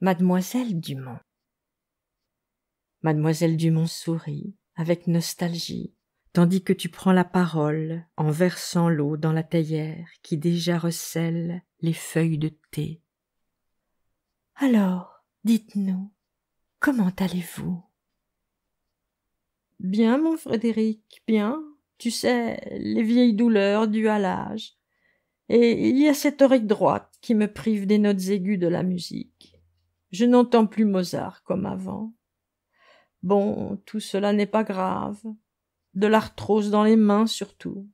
Mademoiselle Dumont. Mademoiselle Dumont sourit avec nostalgie, tandis que tu prends la parole en versant l'eau dans la théière qui déjà recèle les feuilles de thé. Alors, dites-nous, comment allez-vous? Bien, mon Frédéric, bien. Tu sais, les vieilles douleurs dues à l'âge. Et il y a cette oreille droite qui me prive des notes aiguës de la musique. Je n'entends plus Mozart comme avant. Bon, tout cela n'est pas grave. De l'arthrose dans les mains surtout.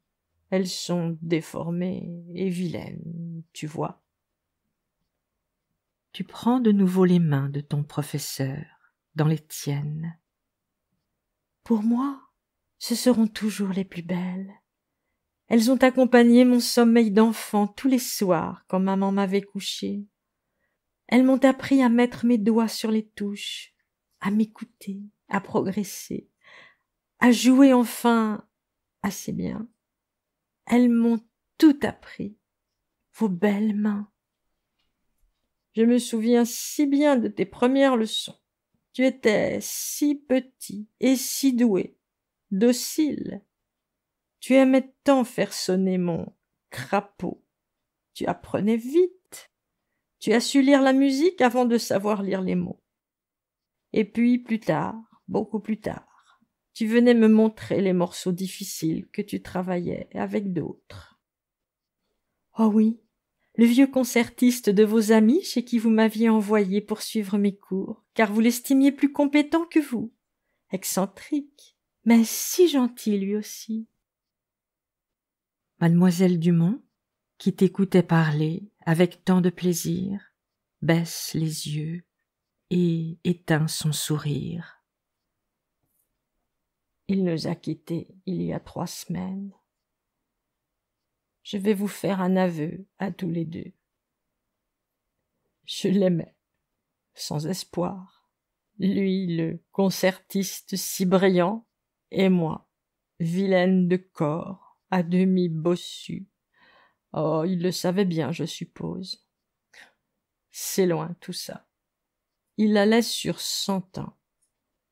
Elles sont déformées et vilaines, tu vois. Tu prends de nouveau les mains de ton professeur dans les tiennes. Pour moi, ce seront toujours les plus belles. Elles ont accompagné mon sommeil d'enfant tous les soirs quand maman m'avait couché. Elles m'ont appris à mettre mes doigts sur les touches, à m'écouter, à progresser, à jouer enfin assez bien. Elles m'ont tout appris, vos belles mains. Je me souviens si bien de tes premières leçons. Tu étais si petit et si doué, docile. Tu aimais tant faire sonner mon crapaud. Tu apprenais vite. Tu as su lire la musique avant de savoir lire les mots. Et puis plus tard, beaucoup plus tard, tu venais me montrer les morceaux difficiles que tu travaillais avec d'autres. Oh oui, le vieux concertiste de vos amis chez qui vous m'aviez envoyé pour suivre mes cours, car vous l'estimiez plus compétent que vous. Excentrique, mais si gentil lui aussi. Mademoiselle Dumont, qui t'écoutait parler avec tant de plaisir, baisse les yeux et éteint son sourire. Il nous a quittés il y a 3 semaines. Je vais vous faire un aveu à tous les deux. Je l'aimais, sans espoir. Lui, le concertiste si brillant, et moi, vilaine de corps, à demi bossue. Oh, il le savait bien, je suppose. C'est loin tout ça. Il allait sur 100 ans.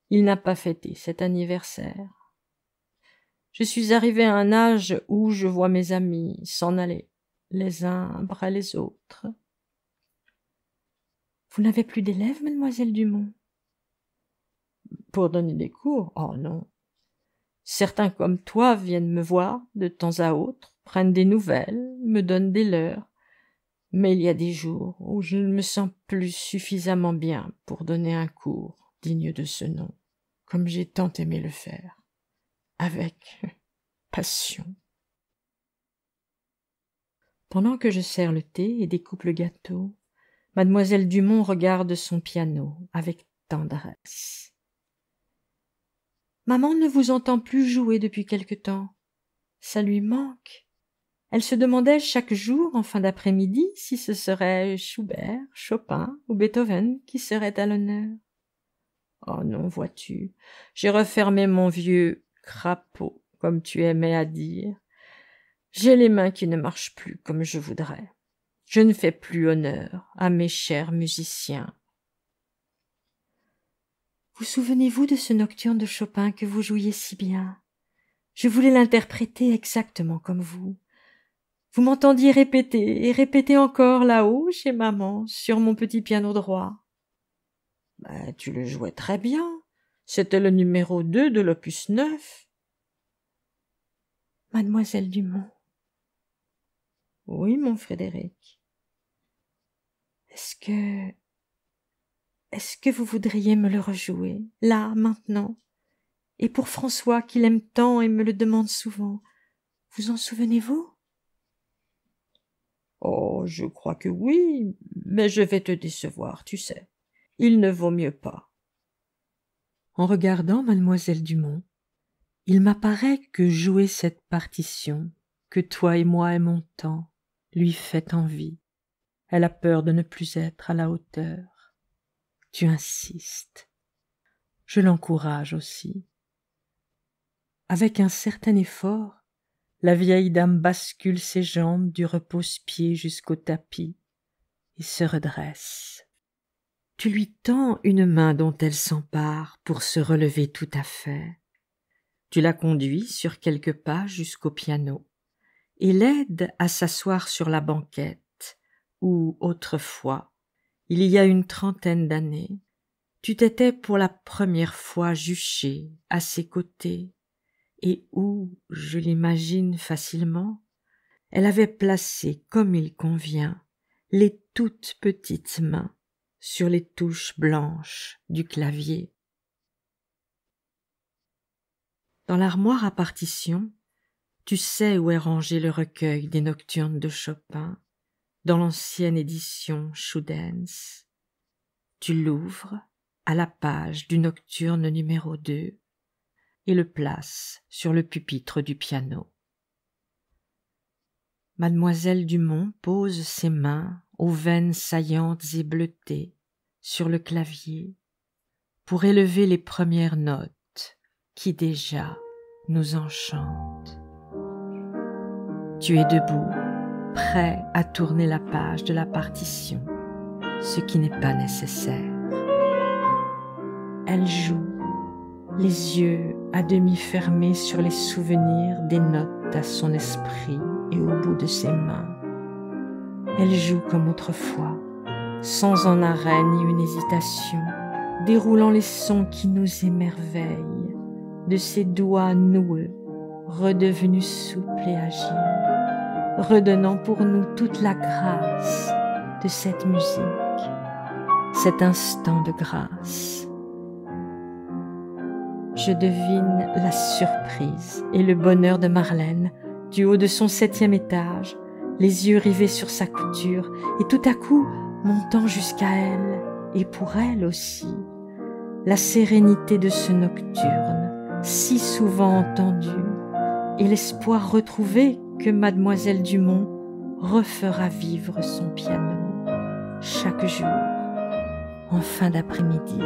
Il n'a pas fêté cet anniversaire. Je suis arrivée à un âge où je vois mes amis s'en aller, les uns après les autres. Vous n'avez plus d'élèves, mademoiselle Dumont? Pour donner des cours? Oh non. Certains comme toi viennent me voir de temps à autre, prennent des nouvelles, me donnent des leurs. Mais il y a des jours où je ne me sens plus suffisamment bien pour donner un cours digne de ce nom, comme j'ai tant aimé le faire, avec passion. Pendant que je sers le thé et découpe le gâteau, mademoiselle Dumont regarde son piano avec tendresse. Maman ne vous entend plus jouer depuis quelque temps. Ça lui manque. Elle se demandait chaque jour, en fin d'après-midi, si ce serait Schubert, Chopin ou Beethoven qui serait à l'honneur. Oh non, vois-tu, j'ai refermé mon vieux crapaud, comme tu aimais à dire. J'ai les mains qui ne marchent plus comme je voudrais. Je ne fais plus honneur à mes chers musiciens. Vous souvenez-vous de ce nocturne de Chopin que vous jouiez si bien? Je voulais l'interpréter exactement comme vous. Vous m'entendiez répéter et répéter encore là-haut chez maman, sur mon petit piano droit. Tu le jouais très bien. C'était le numéro 2 de l'opus 9. Mademoiselle Dumont. Oui, mon Frédéric. Est-ce que vous voudriez me le rejouer, là, maintenant? Et pour François, qui l'aime tant et me le demande souvent, vous en souvenez-vous? Oh, je crois que oui, mais je vais te décevoir, tu sais. Il ne vaut mieux pas. En regardant mademoiselle Dumont, il m'apparaît que jouer cette partition, que toi et moi aimons tant, lui fait envie. Elle a peur de ne plus être à la hauteur. Tu insistes. Je l'encourage aussi. Avec un certain effort, la vieille dame bascule ses jambes du repose-pied jusqu'au tapis et se redresse. Tu lui tends une main dont elle s'empare pour se relever tout à fait. Tu la conduis sur quelques pas jusqu'au piano et l'aides à s'asseoir sur la banquette où, autrefois, il y a une trentaine d'années, tu t'étais pour la première fois juché à ses côtés et où, je l'imagine facilement, elle avait placé comme il convient les toutes petites mains sur les touches blanches du clavier. Dans l'armoire à partition, tu sais où est rangé le recueil des nocturnes de Chopin, dans l'ancienne édition Schudens. Tu l'ouvres à la page du nocturne numéro 2 et le places sur le pupitre du piano. Mademoiselle Dumont pose ses mains aux veines saillantes et bleutées sur le clavier pour élever les premières notes qui déjà nous enchantent. Tu es debout, prêt à tourner la page de la partition, ce qui n'est pas nécessaire. Elle joue, les yeux à demi fermés sur les souvenirs des notes à son esprit et au bout de ses mains. Elle joue comme autrefois, sans en arrêt ni une hésitation, déroulant les sons qui nous émerveillent, de ses doigts noueux, redevenus souples et agiles, redonnant pour nous toute la grâce de cette musique, cet instant de grâce. Je devine la surprise et le bonheur de Marlène du haut de son 7e étage, les yeux rivés sur sa couture, et tout à coup montant jusqu'à elle, et pour elle aussi, la sérénité de ce nocturne, si souvent entendu, et l'espoir retrouvé que mademoiselle Dumont refera vivre son piano chaque jour en fin d'après-midi.